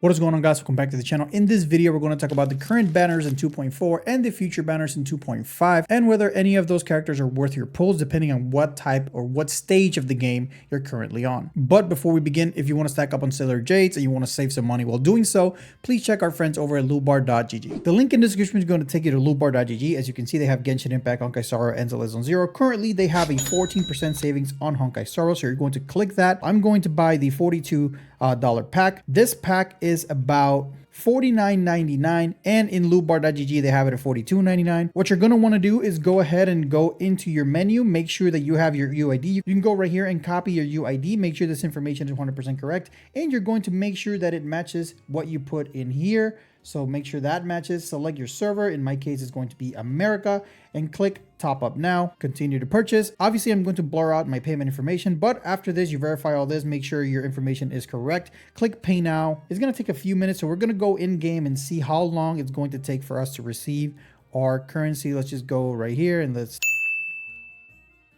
What is going on, guys? Welcome back to the channel. In this video, we're going to talk about the current banners in 2.4 and the future banners in 2.5 and whether any of those characters are worth your pulls depending on what type or what stage of the game you're currently on. But before we begin, if you want to stack up on Sailor Jades and you want to save some money while doing so, please check our friends over at lootbar.gg. The link in the description is going to take you to lootbar.gg. As you can see, they have Genshin Impact, Honkai Star, and Zone 0. Currently, they have a 14% savings on Honkai Star, so you're going to click that. I'm going to buy the $42 pack. This pack is about $49.99, and in lootbar.gg they have it at $42.99. What you're going to want to do is go ahead and go into your menu, make sure that you have your UID. You can go right here and copy your UID, make sure this information is 100% correct, and you're going to make sure that it matches what you put in here. So make sure that matches. Select your server. In my case, it's going to be America, and click top up now. Continue to purchase. Obviously, I'm going to blur out my payment information, but after this, you verify all this, make sure your information is correct. Click pay now. It's going to take a few minutes, so we're going to go in game and see how long it's going to take for us to receive our currency. Let's just go right here and let's.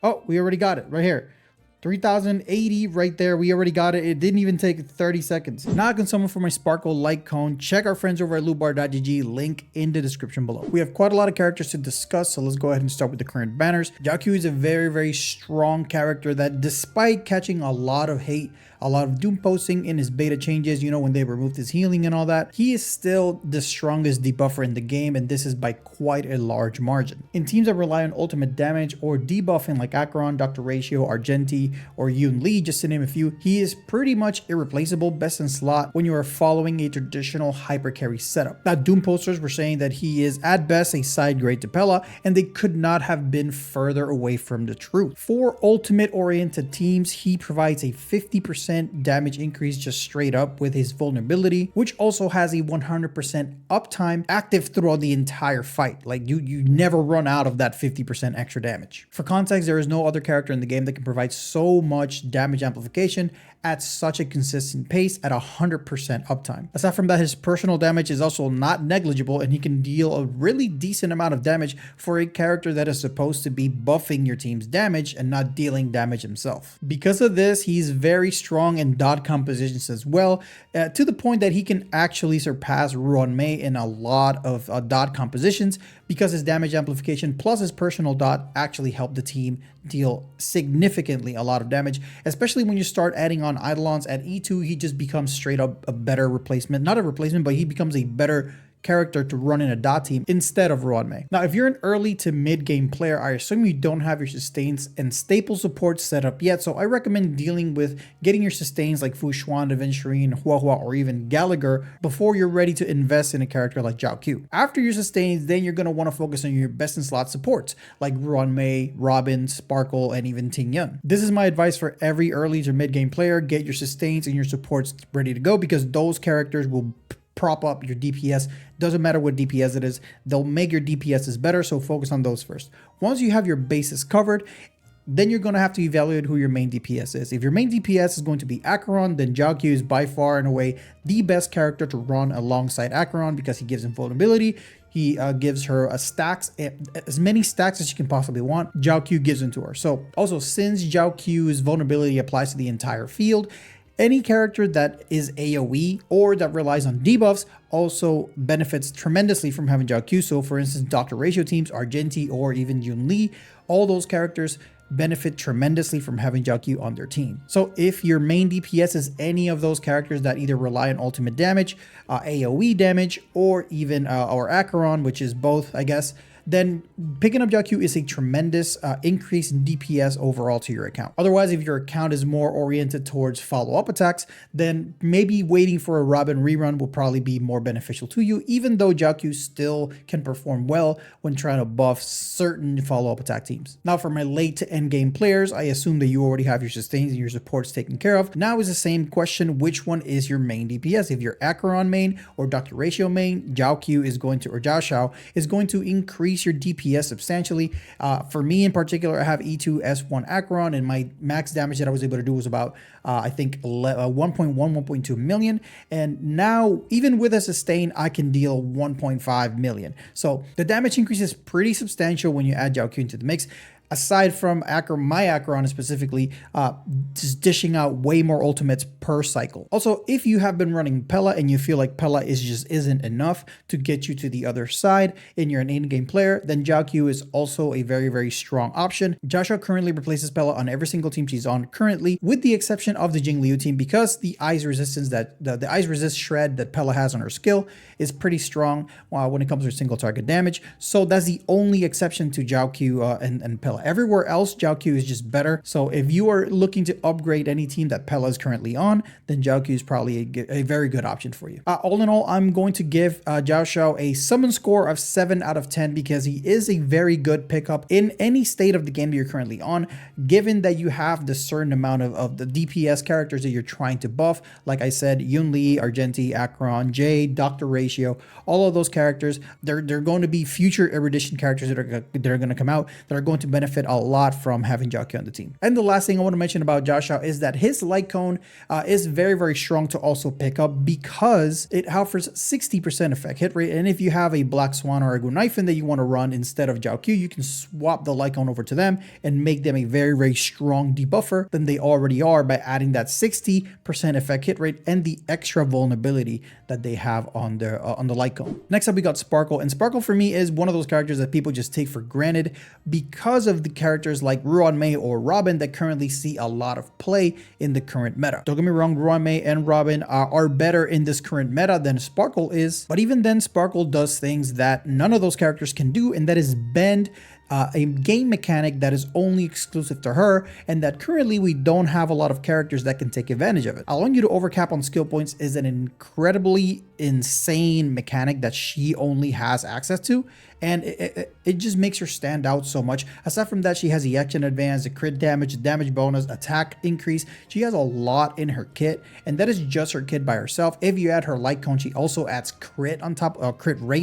Oh, we already got it right here. 3,080 right there. We already got it. It didn't even take 30 seconds. Now I can summon for my sparkle light cone. Check our friends over at lootbar.gg, link in the description below. We have quite a lot of characters to discuss, so let's go ahead and start with the current banners. Jiaoqiu is a very strong character that, despite catching a lot of hate, a lot of doom posting in his beta changes, you know, when they removed his healing and all that, he is still the strongest debuffer in the game, and this is by quite a large margin. In teams that rely on ultimate damage or debuffing like Acheron, Dr. Ratio, Argenti, or Yun Li, just to name a few, he is pretty much irreplaceable, best in slot when you are following a traditional hyper carry setup. Now, doom posters were saying that he is at best a side grade Tapella, and they could not have been further away from the truth. For ultimate oriented teams, he provides a 50% damage increase just straight up with his vulnerability, which also has a 100% uptime active throughout the entire fight. Like you never run out of that 50% extra damage. For context, there is no other character in the game that can provide so much damage amplification at such a consistent pace at 100% uptime. Aside from that, his personal damage is also not negligible, and he can deal a really decent amount of damage for a character that is supposed to be buffing your team's damage and not dealing damage himself. Because of this, he's very strong in dot compositions as well, to the point that he can actually surpass Ruan Mei in a lot of dot compositions, because his damage amplification plus his personal dot actually help the team deal significantly a lot of damage, especially when you start adding on Eidolons at E2. He just becomes straight up a better replacement, not a replacement, but he becomes a better character to run in a dot team instead of Ruan Mei. Now, if you're an early to mid game player, I assume you don't have your sustains and staple support set up yet, so I recommend dealing with getting your sustains like Fu Xuan, Aventurine, Huahua, or even Gallagher before you're ready to invest in a character like Jiaoqiu. After your sustains, then you're going to want to focus on your best in slot supports like Ruan Mei, Robin, Sparkle, and even Ting Yun. This is my advice for every early to mid game player. Get your sustains and your supports ready to go, because those characters will prop up your DPS. Doesn't matter what DPS it is, they'll make your DPSs better, so focus on those first. Once you have your bases covered, then you're going to have to evaluate who your main DPS is. If your main DPS is going to be Acheron, then Jiaoqiu is by far and away the best character to run alongside Acheron, because he gives him vulnerability. He gives her a stacks, as many stacks as she can possibly want. Jiaoqiu gives into her. So also, since Jiaoqiu's vulnerability applies to the entire field, any character that is AoE or that relies on debuffs also benefits tremendously from having Jiaoqiu. So for instance, Dr. Ratio teams, Argenti, or even Yun Li, all those characters benefit tremendously from having Jiaoqiu on their team. So if your main DPS is any of those characters that either rely on ultimate damage, AoE damage, or even or Acheron, which is both, I guess, then picking up Jiaoqiu is a tremendous increase in DPS overall to your account. Otherwise, if your account is more oriented towards follow-up attacks, then maybe waiting for a Robin rerun will probably be more beneficial to you, even though Jiaoqiu still can perform well when trying to buff certain follow-up attack teams. Now, for my late to end game players, I assume that you already have your sustains and your supports taken care of. Now is the same question: which one is your main DPS? If you're Acheron main or Dr. Ratio main, Jiaoqiu is going to, or Jiaoqiu is going to increase your DPS substantially. For me in particular, I have E2 S1 Acheron, and my max damage that I was able to do was about I think 1.2 million, and now even with a sustain I can deal 1.5 million. So the damage increase is pretty substantial when you add Jiaoqiu into the mix. aside from my Acheron specifically, just dishing out way more ultimates per cycle. Also, if you have been running Pela and you feel like Pela isn't enough to get you to the other side and you're an in-game player, then Jiaoqiu is also a very, very strong option. Jiaoqiu currently replaces Pela on every single team she's on currently, with the exception of the Jingliu team, because the Ice resistance that the Ice resist shred that Pela has on her skill is pretty strong when it comes to single target damage. So that's the only exception to Jiaoqiu and Pela. Everywhere else, Jiaoqiu is just better. So if you are looking to upgrade any team that Pela is currently on, then Jiaoqiu is probably a very good option for you. All in all, I'm going to give Jiaoqiu a summon score of 7 out of 10 because he is a very good pickup in any state of the game that you're currently on, given that you have the certain amount of the DPS characters that you're trying to buff. Like I said, Yunli, Argenti, Acheron, Jade, Dr. Ratio, all of those characters, they're going to be future erudition characters that are going to come out that are going to benefit a lot from having Jiaoqiu on the team. And the last thing I want to mention about Jiaoqiu is that his light cone is very, very strong to also pick up because it offers 60% effect hit rate. And if you have a Black Swan or a Gunaifen that you want to run instead of Jiaoqiu, you can swap the light cone over to them and make them a very, very strong debuffer than they already are by adding that 60% effect hit rate and the extra vulnerability that they have on the light cone. Next up, we got Sparkle, and Sparkle for me is one of those characters that people just take for granted because of the characters like Ruan-Mei or Robin that currently see a lot of play in the current meta. Don't get me wrong, Ruan-Mei and Robin are better in this current meta than Sparkle is, but even then Sparkle does things that none of those characters can do, and that is bend a game mechanic that is only exclusive to her, and that currently we don't have a lot of characters that can take advantage of it. Allowing you to overcap on skill points is an incredibly insane mechanic that she only has access to, and it just makes her stand out so much. Aside from that, she has the action advance, the crit damage, damage bonus, attack increase. She has a lot in her kit, and that is just her kit by herself. If you add her light cone, she also adds crit rate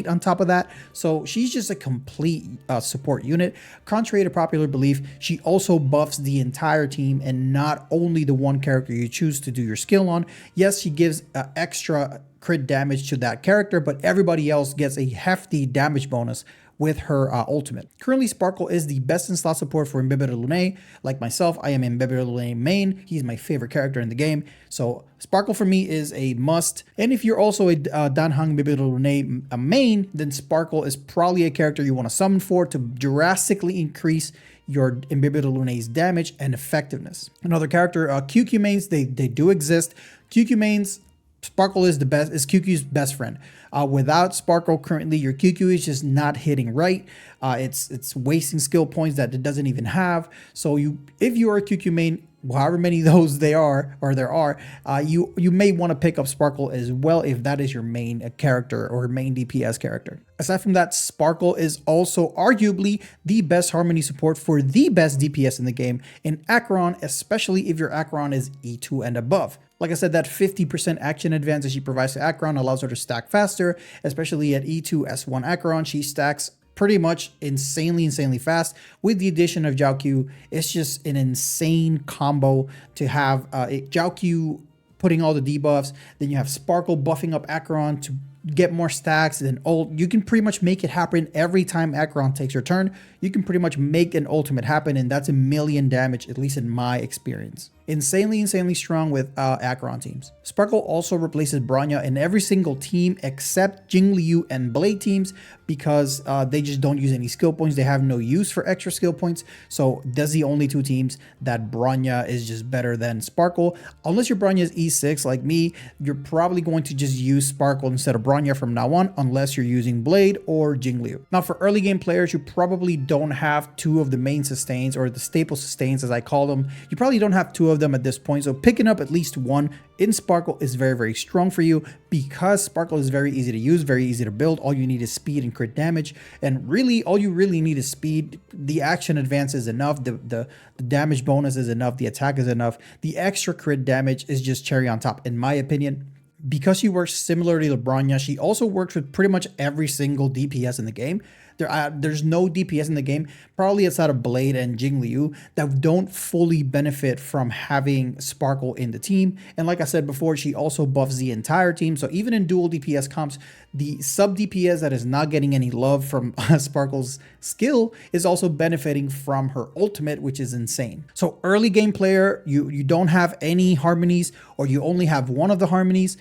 on top of that. So she's just a complete support unit. Contrary to popular belief, she also buffs the entire team and not only the one character you choose to do your skill on. Yes, she gives extra crit damage to that character, but everybody else gets a hefty damage bonus with her ultimate. Currently, Sparkle is the best in slot support for Mbébé de Lune. Like myself, I am Mbébé de Lune main. He's my favorite character in the game. So Sparkle for me is a must. And if you're also a Danhang Mbébé de Lune main, then Sparkle is probably a character you want to summon for to drastically increase your Mbébé de Lune's damage and effectiveness. Another character, QQ mains, they do exist. QQ mains, Sparkle is QQ's best friend. Without Sparkle currently, your QQ is just not hitting right. It's wasting skill points that it doesn't even have. So if you are a QQ main, however many of those there are, you may want to pick up Sparkle as well if that is your main character or main DPS character. Aside from that, Sparkle is also arguably the best harmony support for the best DPS in the game in Acheron, especially if your Acheron is E2 and above. Like I said, that 50% action advance that she provides to Acheron allows her to stack faster, especially at E2 S1 Acheron. She stacks pretty much insanely fast. With the addition of Jiaoqiu, it's just an insane combo to have Jiaoqiu putting all the debuffs, then you have Sparkle buffing up Acheron to get more stacks, and you can pretty much make it happen every time Acheron takes her turn. You can pretty much make an ultimate happen, and that's 1,000,000 damage, at least in my experience. Insanely strong with Acheron teams. Sparkle also replaces Bronya in every single team except Jingliu and Blade teams because they just don't use any skill points. They have no use for extra skill points. So that's the only two teams that Bronya is just better than Sparkle. Unless your Bronya is E6 like me, you're probably going to just use Sparkle instead of Bronya from now on, unless you're using Blade or Jingliu. Now for early game players, you probably don't have two of the main sustains, or the staple sustains as I call them. You probably don't have two of them at this point, so picking up at least one in Sparkle is very strong for you because Sparkle is very easy to use, very easy to build. All you need is speed and crit damage, and really all you really need is speed. The action advance is enough, the damage bonus is enough, the attack is enough. The extra crit damage is just cherry on top in my opinion. because she works similarly to Bronya, she also works with pretty much every single DPS in the game. There's no DPS in the game, probably outside of Blade and Jingliu, that don't fully benefit from having Sparkle in the team. And like I said before, she also buffs the entire team. So even in dual DPS comps, the sub DPS that is not getting any love from Sparkle's skill is also benefiting from her ultimate, which is insane. So early game player, you don't have any harmonies, or you only have one of the harmonies,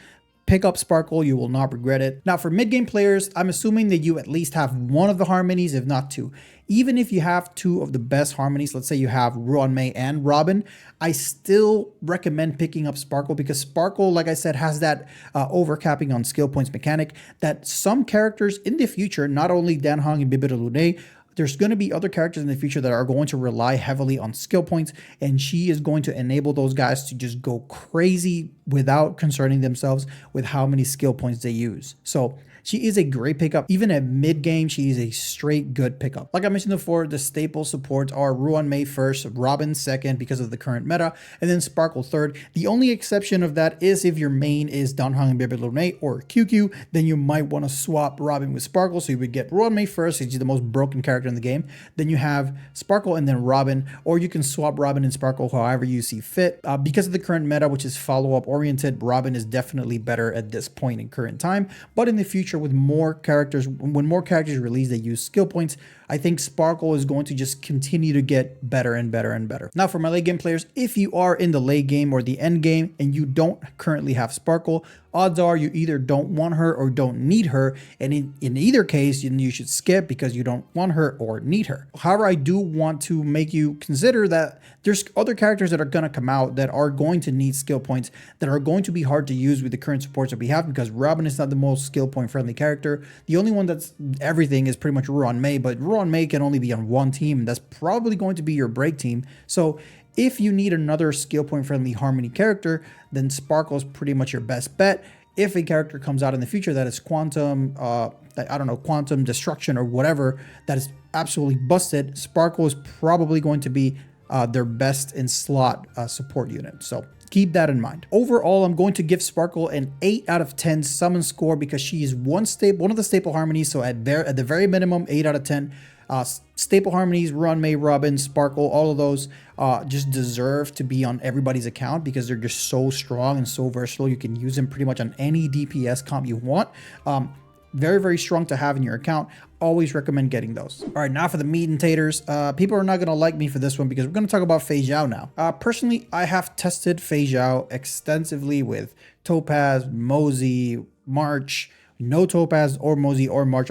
pick up Sparkle, you will not regret it. Now for mid-game players, I'm assuming that you at least have one of the harmonies, if not two. Even if you have two of the best harmonies, let's say you have Ruan-Mei and Robin, I still recommend picking up Sparkle, because Sparkle, like I said, has that overcapping on skill points mechanic that some characters in the future, not only Dan Hong and Bibita Lune, there's going to be other characters in the future that are going to rely heavily on skill points, and she is going to enable those guys to just go crazy without concerning themselves with how many skill points they use. So she is a great pickup. Even at mid game, she is a straight good pickup. Like I mentioned before, the staple supports are Ruan-Mei first, Robin second because of the current meta, and then Sparkle third. The only exception of that is if your main is Danhong and Bibita Lune or QQ, then you might want to swap Robin with Sparkle. So you would get Ruan-Mei first, she's the most broken character in the game. Then you have Sparkle and then Robin, or you can swap Robin and Sparkle however you see fit. Because of the current meta, which is follow-up oriented, Robin is definitely better at this point in current time. But in the future, with more characters, when more characters release that use skill points, I think Sparkle is going to just continue to get better and better and better. Now for my late game players, if you are in the late game or the end game and you don't currently have Sparkle, odds are you either don't want her or don't need her. And in either case, you should skip because you don't want her or need her. However, I do want to make you consider that there's other characters that are going to come out that are going to need skill points, that are going to be hard to use with the current supports that we have, because Robin is not the most skill point friendly character. The only one that's everything is pretty much Ruan-Mei, but Ruan-Mei can only be on one team. That's probably going to be your break team. So if you need another skill point friendly harmony character, then Sparkle is pretty much your best bet. If a character comes out in the future that is quantum, quantum destruction or whatever, that is absolutely busted, Sparkle is probably going to be their best in slot support unit. So keep that in mind. Overall, I'm going to give Sparkle an 8 out of 10 summon score because she is one of the staple harmonies. So at the very minimum, 8 out of 10. Staple harmonies, Ruan-Mei, Robin, Sparkle, all of those just deserve to be on everybody's account because they're just so strong and so versatile. You can use them pretty much on any DPS comp you want. Very, very strong to have in your account. Always recommend getting those. All right, now for the meat and taters. People are not going to like me for this one because we're going to talk about FeiXiao now. Personally, I have tested FeiXiao extensively with Topaz, Mosey, March, no Topaz or Mosey or March,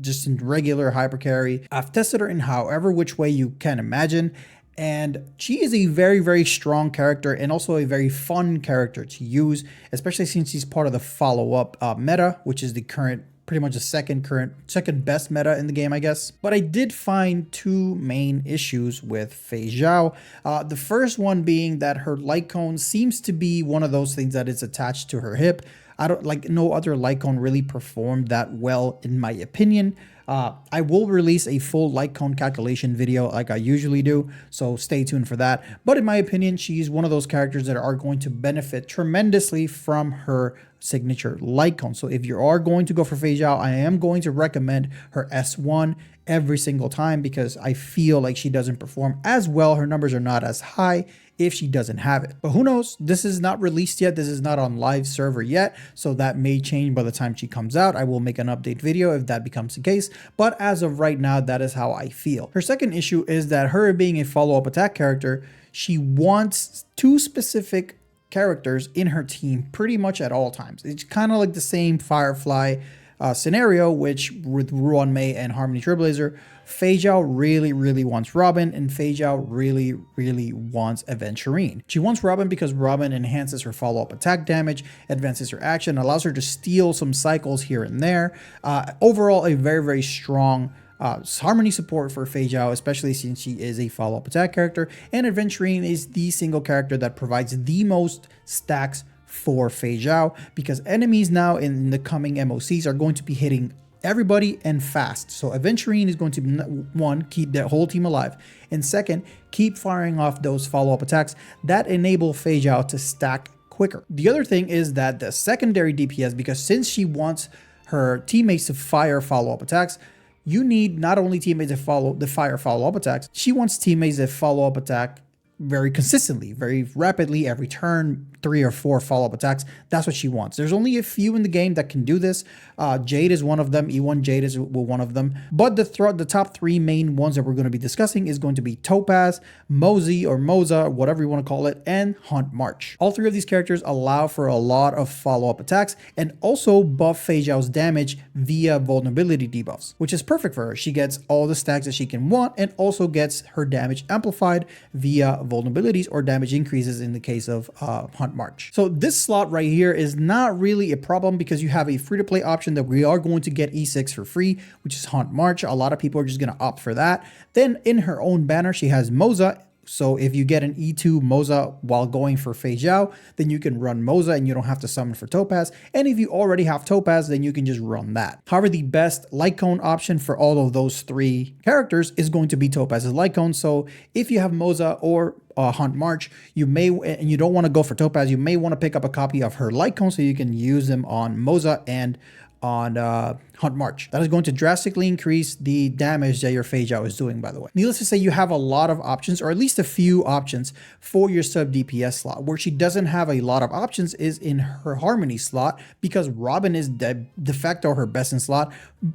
just in regular hyper carry. I've tested her in however which way you can imagine. And she is a very, very strong character and also a very fun character to use, especially since she's part of the follow-up meta, which is the current, pretty much the second best meta in the game, I guess. But I did find two main issues with FeiXiao. The first one being that her light cone seems to be one of those things that is attached to her hip. No other light cone really performed that well, in my opinion. I will release a full light cone calculation video like I usually do, so stay tuned for that. But in my opinion, she's one of those characters that are going to benefit tremendously from her signature light cone. So if you are going to go for FeiXiao, I am going to recommend her S1 every single time because I feel like she doesn't perform as well. Her numbers are not as high if she doesn't have it. But who knows? This is not released yet. This is not on live server yet. So that may change by the time she comes out. I will make an update video if that becomes the case. But as of right now, that is how I feel. Her second issue is that her being a follow-up attack character, she wants two specific characters in her team pretty much at all times. It's kind of like the same Firefly scenario, which with Ruan-Mei and Harmony Trailblazer, FeiXiao really wants Robin, and FeiXiao really wants Aventurine. She wants Robin because Robin enhances her follow-up attack damage, advances her action, allows her to steal some cycles here and there. Overall, a very strong harmony support for FeiXiao, especially since she is a follow-up attack character, and Aventurine is the single character that provides the most stacks for FeiXiao because enemies now in the coming MOCs are going to be hitting everybody and fast. So Aventurine is going to, one, keep their whole team alive, and second, keep firing off those follow-up attacks that enable FeiXiao to stack quicker. The other thing is that the secondary DPS, because since she wants her teammates to fire follow-up attacks, you need not only teammates that fire follow-up attacks, she wants teammates that follow-up attack very consistently, very rapidly, every turn, 3 or 4 follow-up attacks. That's what she wants. There's only a few in the game that can do this. Jade is one of them. E1 Jade is one of them. But the top 3 main ones that we're going to be discussing is going to be Topaz, Mosey or Moza, whatever you want to call it, and Hunt March. All 3 of these characters allow for a lot of follow-up attacks and also buff FeiXiao's damage via vulnerability debuffs, which is perfect for her. She gets all the stacks that she can want and also gets her damage amplified via vulnerabilities or damage increases in the case of Hunt March. So this slot right here is not really a problem because you have a free-to-play option that we are going to get E6 for free, which is Hunt March. A lot of people are just going to opt for that. Then in her own banner, she has Moza. So if you get an E2 Moza while going for FeiXiao, then you can run Moza and you don't have to summon for Topaz. And if you already have Topaz, then you can just run that. However, the best light cone option for all of those 3 characters is going to be Topaz's light cone. So if you have Moza or Hunt March, and you don't want to go for Topaz, you may want to pick up a copy of her light cone so you can use them on Moza and on Hunt March. That is going to drastically increase the damage that your FeiXiao is doing, by the way. Needless to say, you have a lot of options, or at least a few options for your sub DPS slot. Where she doesn't have a lot of options is in her Harmony slot, because Robin is de facto her best in slot,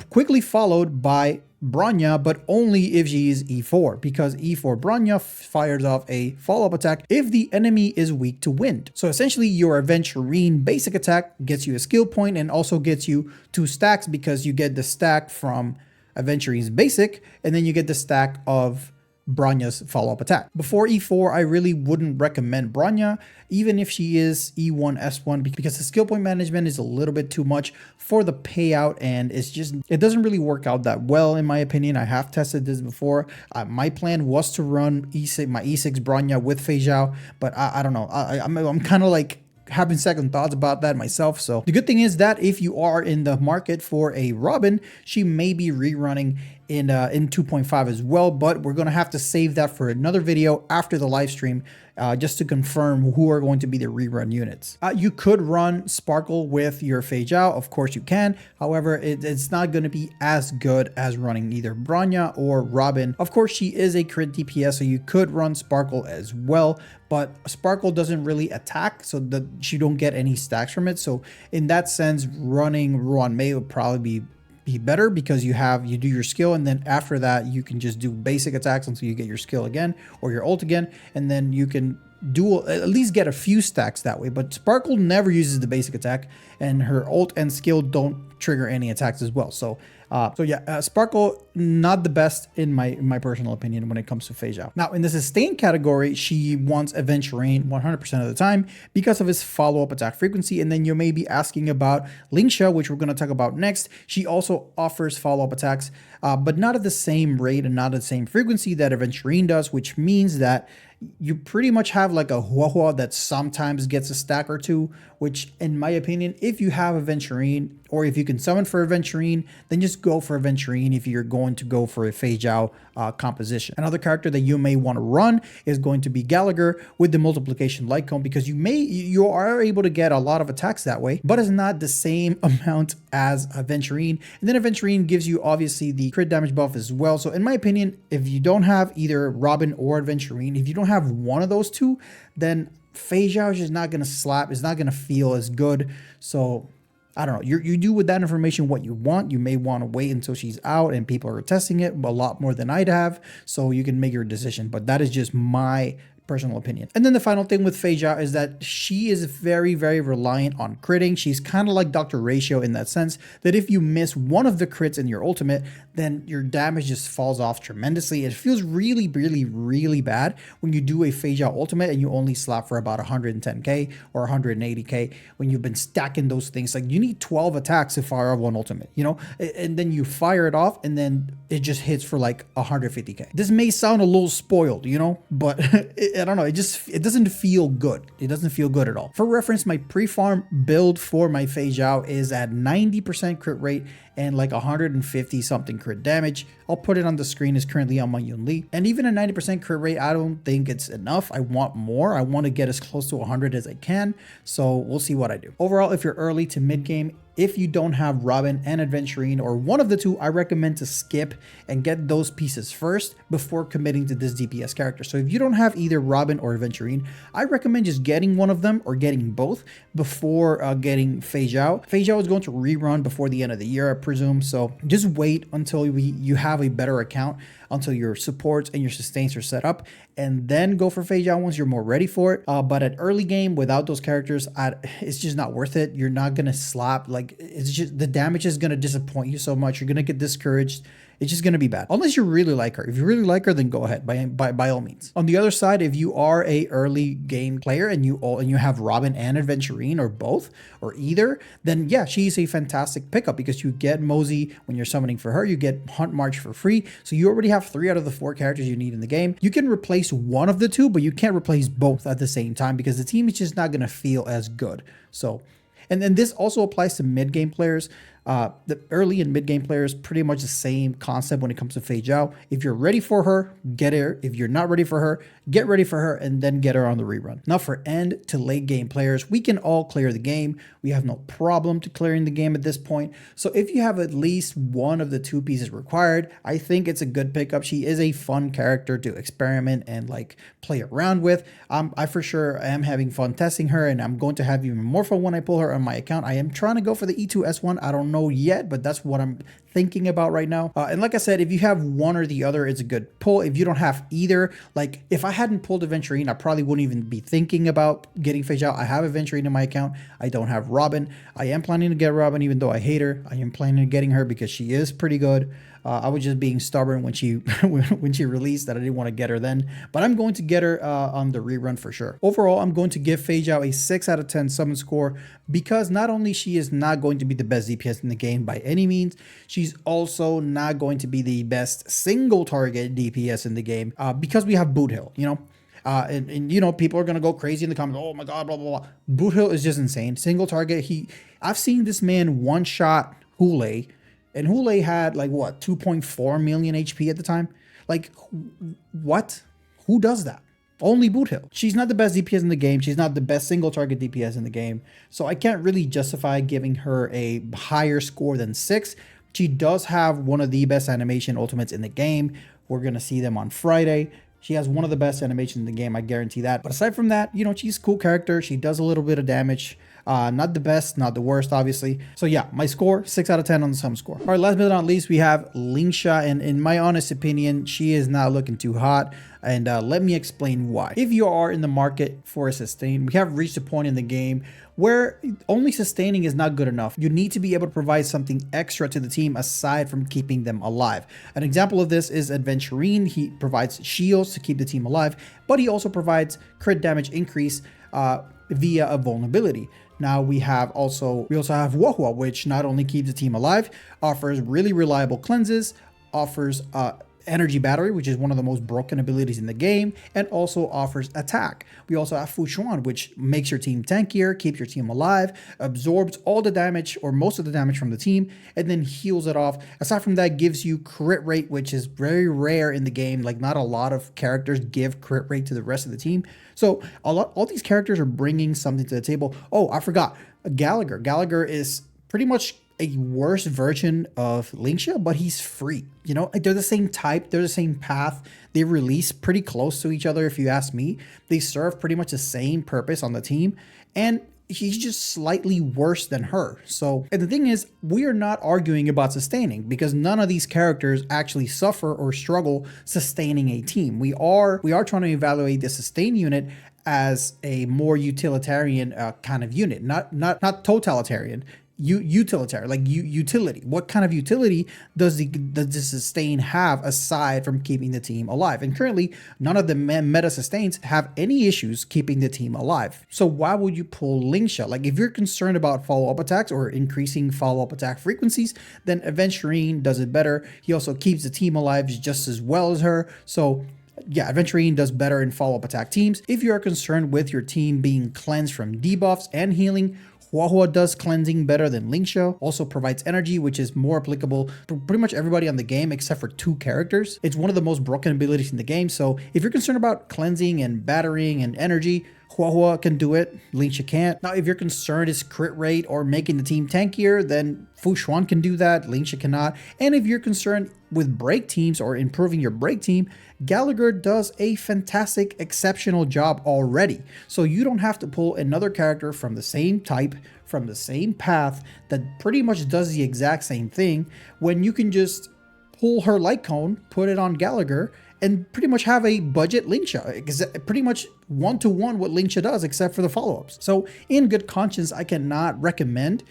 quickly followed by Bronya, but only if she is E4, because E4 Bronya fires off a follow-up attack if the enemy is weak to wind. So essentially your Aventurine basic attack gets you a skill point and also gets you 2 stacks, because you get the stack from Aventurine's basic and then you get the stack of Bronya's follow-up attack. Before E4, I really wouldn't recommend Bronya, even if she is E1 S1, because the skill point management is a little bit too much for the payout, and it doesn't really work out that well in my opinion. I have tested this before. My plan was to run my E6 Bronya with FeiXiao, but I don't know. I'm kind of like having second thoughts about that myself. So the good thing is that if you are in the market for a Robin, she may be rerunning in 2.5 as well, but we're going to have to save that for another video after the live stream, just to confirm who are going to be the rerun units. You could run Sparkle with your FeiXiao, of course you can. However, it's not going to be as good as running either Bronya or Robin. Of course, she is a crit DPS, so you could run Sparkle as well, but Sparkle doesn't really attack, so that you don't get any stacks from it. So in that sense, running Ruan Mei would probably be better, because you do your skill, and then after that you can just do basic attacks until you get your skill again or your ult again, and then you can at least get a few stacks that way. But Sparkle never uses the basic attack, and her ult and skill don't trigger any attacks as well. So Sparkle, not the best in my personal opinion when it comes to FeiXiao. Now in the sustain category, she wants Aventurine 100% of the time because of his follow-up attack frequency. And then you may be asking about Lingsha, which we're going to talk about next. She also offers follow-up attacks, but not at the same rate and not at the same frequency that Aventurine does, which means that you pretty much have like a Huahua that sometimes gets a stack or 2, which in my opinion, if you have Aventurine, or if you can summon for Aventurine, then just go for Aventurine if you're going to go for a FeiXiao composition. Another character that you may want to run is going to be Gallagher with the multiplication light cone, because you are able to get a lot of attacks that way, but it's not the same amount as Aventurine. And then Aventurine gives you obviously the crit damage buff as well. So in my opinion, if you don't have either Robin or Aventurine, if you don't have one of those 2, then FeiXiao is just not going to slap. It's not going to feel as good. So I don't know. You do with that information what you want. You may want to wait until she's out and people are testing it a lot more than I'd have, so you can make your decision. But that is just my personal opinion. And then the final thing with FeiXiao is that she is very, very reliant on critting. She's kind of like Dr. Ratio in that sense, that if you miss one of the crits in your ultimate, then your damage just falls off tremendously. It feels really, really, really bad when you do a FeiXiao ultimate and you only slap for about 110k or 180k when you've been stacking those things. Like, you need 12 attacks to fire off one ultimate, you know, and then you fire it off and then it just hits for like 150k. This may sound a little spoiled, you know, but I don't know, it doesn't feel good. It doesn't feel good at all. For reference, my pre-farm build for my FeiXiao is at 90% crit rate and like 150 something crit damage. I'll put it on the screen. It's currently on my Yunli. And even a 90% crit rate, I don't think it's enough. I want more. I want to get as close to 100 as I can. So we'll see what I do. Overall, if you're early to mid game, if you don't have Robin and Adventurine or one of the two, I recommend to skip and get those pieces first before committing to this DPS character. So if you don't have either Robin or Adventurine, I recommend just getting one of them or getting both before getting FeiXiao. FeiXiao is going to rerun before the end of the year, I presume. So just wait until you have a better account, until your supports and your sustains are set up, and then go for FeiXiao once you're more ready for it. But at early game without those characters, it's just not worth it. You're not gonna slap, like it's just the damage is gonna disappoint you so much. You're gonna get discouraged. It's just going to be bad. Unless you really like her. If you really like her, then go ahead by all means. On the other side, if you are a early game player and you have Robin and Adventurine or both or either, then yeah, she's a fantastic pickup because you get Mosey when you're summoning for her. You get Hunt March for free. So you already have 3 out of the 4 characters you need in the game. You can replace one of the 2, but you can't replace both at the same time because the team is just not going to feel as good. So, and then this also applies to mid-game players. The early and mid-game players, pretty much the same concept when it comes to FeiXiao. If you're ready for her, get her. If you're not ready for her, get ready for her and then get her on the rerun. Now for end to late game players, we can all clear the game. We have no problem to clearing the game at this point. So if you have at least one of the 2 pieces required, I think it's a good pickup. She is a fun character to experiment and like play around with. I for sure am having fun testing her, and I'm going to have even more fun when I pull her on my account. I am trying to go for the E2S1. I don't know yet, but that's what I'm thinking about right now. And like I said, if you have one or the other, it's a good pull. If you don't have either, like if I hadn't pulled Adventurine, I probably wouldn't even be thinking about getting FeiXiao. I have Adventurine in my account. I don't have Robin. I am planning to get Robin, even though I hate her. I am planning on getting her because she is pretty good. I was just being stubborn when she when she released that I didn't want to get her then, but I'm going to get her on the rerun for sure. Overall, I'm going to give FeiXiao a 6 out of 10 summon score because not only she is not going to be the best DPS in the game by any means, she's also not going to be the best single target DPS in the game because we have Boot Hill, you know. And you know, people are gonna go crazy in the comments. Oh my god, blah blah blah. Boot Hill is just insane. Single target. I've seen this man one shot Hule. And Hule had like what, 2.4 million HP at the time? Like what? Who does that? Only Boot Hill. She's not the best DPS in the game. She's not the best single target DPS in the game. So I can't really justify giving her a higher score than 6. She does have one of the best animation ultimates in the game. We're going to see them on Friday. She has one of the best animations in the game, I guarantee that. But aside from that, you know, she's a cool character. She does a little bit of damage. Not the best, not the worst, obviously. So yeah, my score, 6 out of 10 on the sum score. All right, last but not least, we have Lingsha. And in my honest opinion, she is not looking too hot. And let me explain why. If you are in the market for a sustain, we have reached a point in the game where only sustaining is not good enough. You need to be able to provide something extra to the team aside from keeping them alive. An example of this is Adventurine. He provides shields to keep the team alive, but he also provides crit damage increase via a vulnerability. Now we also have Jiaoqiu, which not only keeps the team alive, offers really reliable cleanses, offers energy battery, which is one of the most broken abilities in the game, and also offers attack. We also have Fushuan, which makes your team tankier, keeps your team alive, absorbs all the damage or most of the damage from the team, and then heals it off. Aside from that, gives you crit rate, which is very rare in the game. Like not a lot of characters give crit rate to the rest of the team. So all these characters are bringing something to the table. Oh, I forgot. Gallagher. Gallagher is pretty much a worse version of Lingsha, but he's free. You know, they're the same type, they're the same path. They release pretty close to each other, if you ask me. They serve pretty much the same purpose on the team, and he's just slightly worse than her. So, and the thing is, we are not arguing about sustaining because none of these characters actually suffer or struggle sustaining a team. We are trying to evaluate the sustain unit as a more utilitarian kind of unit, not totalitarian. Utilitarian, like utility. What kind of utility does the sustain have aside from keeping the team alive? And currently, none of the meta sustains have any issues keeping the team alive. So why would you pull Lingsha? Like if you're concerned about follow-up attacks or increasing follow-up attack frequencies, then Adventurine does it better. He also keeps the team alive just as well as her. So Yeah, Aventurine does better in follow-up attack teams. If you are concerned with your team being cleansed from debuffs and healing, Huahua does cleansing better than Lingsha, also provides energy, which is more applicable to pretty much everybody on the game except for 2 characters. It's one of the most broken abilities in the game, so if you're concerned about cleansing and battering and energy, Huahua can do it, Lingsha can't. Now, if your concern is crit rate or making the team tankier, then Fu Xuan can do that, Lingsha cannot. And if you're concerned with break teams or improving your break team, Gallagher does a fantastic, exceptional job already. So you don't have to pull another character from the same type, from the same path, that pretty much does the exact same thing, when you can just pull her light cone, put it on Gallagher, and pretty much have a budget Lingsha, pretty much one-to-one what Lingsha does, except for the follow-ups. So in good conscience, I cannot recommend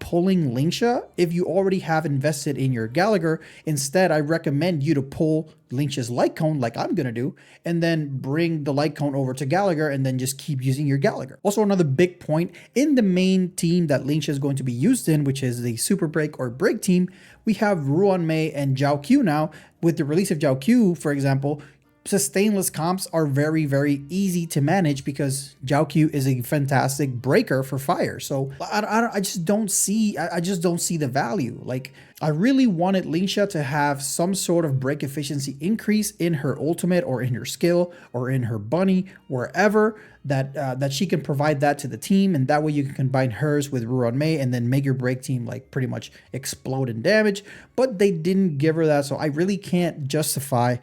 pulling Lingsha if you already have invested in your Gallagher. Instead, I recommend you to pull Lingsha's light cone like I'm gonna do, and then bring the light cone over to Gallagher and then just keep using your Gallagher. Also, another big point, in the main team that Lingsha is going to be used in, which is the super break or break team, we have Ruanmei and Jiaoqiu now. With the release of Jiaoqiu, for example, sustainless comps are very, very easy to manage because Jiaoqiu is a fantastic breaker for fire. So I just don't see the value. Like, I really wanted Lingsha to have some sort of break efficiency increase in her ultimate or in her skill or in her bunny, wherever that she can provide that to the team, and that way you can combine hers with Ruanmei and then make your break team like pretty much explode in damage. But they didn't give her that, so I really can't justify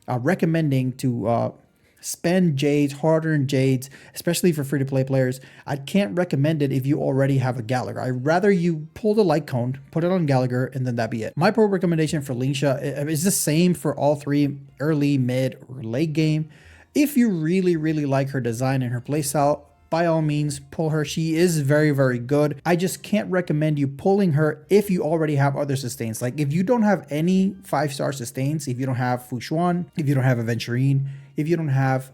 recommending to spend Jades, hard-earned Jades, especially for free-to-play players. I can't recommend it if you already have a Gallagher. I'd rather you pull the light cone, put it on Gallagher, and then that be it. My pro recommendation for Lingsha is the same for all 3, early, mid, or late game. If you really, really like her design and her playstyle, by all means, pull her. She is very, very good. I just can't recommend you pulling her if you already have other sustains. Like, if you don't have any 5-star sustains, if you don't have Fu Xuan, if you don't have Aventurine, if you don't have,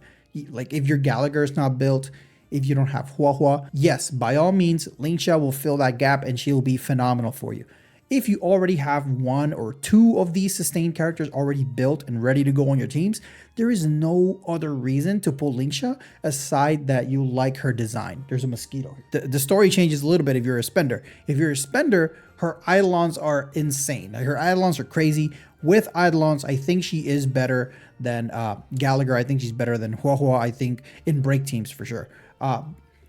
like, if your Gallagher is not built, if you don't have Huahua, yes, by all means, Lingsha will fill that gap and she'll be phenomenal for you. If you already have 1 or 2 of these sustained characters already built and ready to go on your teams, there is no other reason to pull Lingsha aside that you like her design. There's a mosquito. The story changes a little bit if you're a spender. If you're a spender, her Eidolons are insane. Her Eidolons are crazy. With Eidolons, I think she is better than Gallagher. I think she's better than Huahua, I think, in break teams for sure.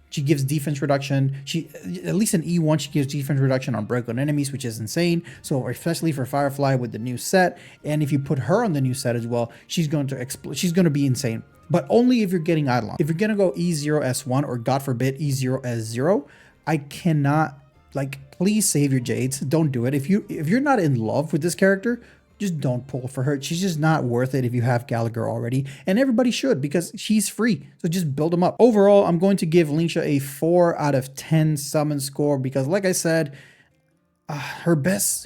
She gives defense reduction. She, at least in E1, she gives defense reduction on break on enemies, which is insane. So especially for Firefly with the new set, and if you put her on the new set as well, she's going to explode. She's going to be insane. But only if you're getting Eidolon. If you're gonna go E0S1 or God forbid E0S0, I cannot, like, please save your Jades. Don't do it. If you're not in love with this character, just don't pull for her. She's just not worth it if you have Gallagher already. And everybody should, because she's free. So just build them up. Overall, I'm going to give Lingsha a 4 out of 10 summon score because, like I said, her best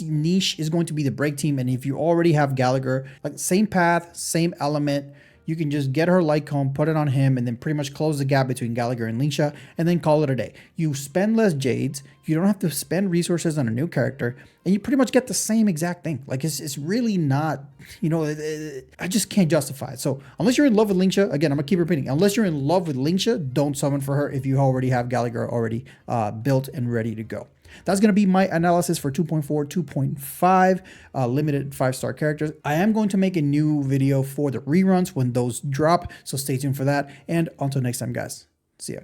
niche is going to be the break team. And if you already have Gallagher, like, same path, same element, you can just get her light cone, put it on him, and then pretty much close the gap between Gallagher and Lingsha, and then call it a day. You spend less Jades, you don't have to spend resources on a new character, and you pretty much get the same exact thing. Like, it's really not, you know, I just can't justify it. So unless you're in love with Lingsha, again, I'm gonna keep repeating, unless you're in love with Lingsha, don't summon for her if you already have Gallagher already built and ready to go. That's going to be my analysis for 2.4, 2.5 limited 5-star characters. I am going to make a new video for the reruns when those drop, so stay tuned for that. And until next time, guys, see ya.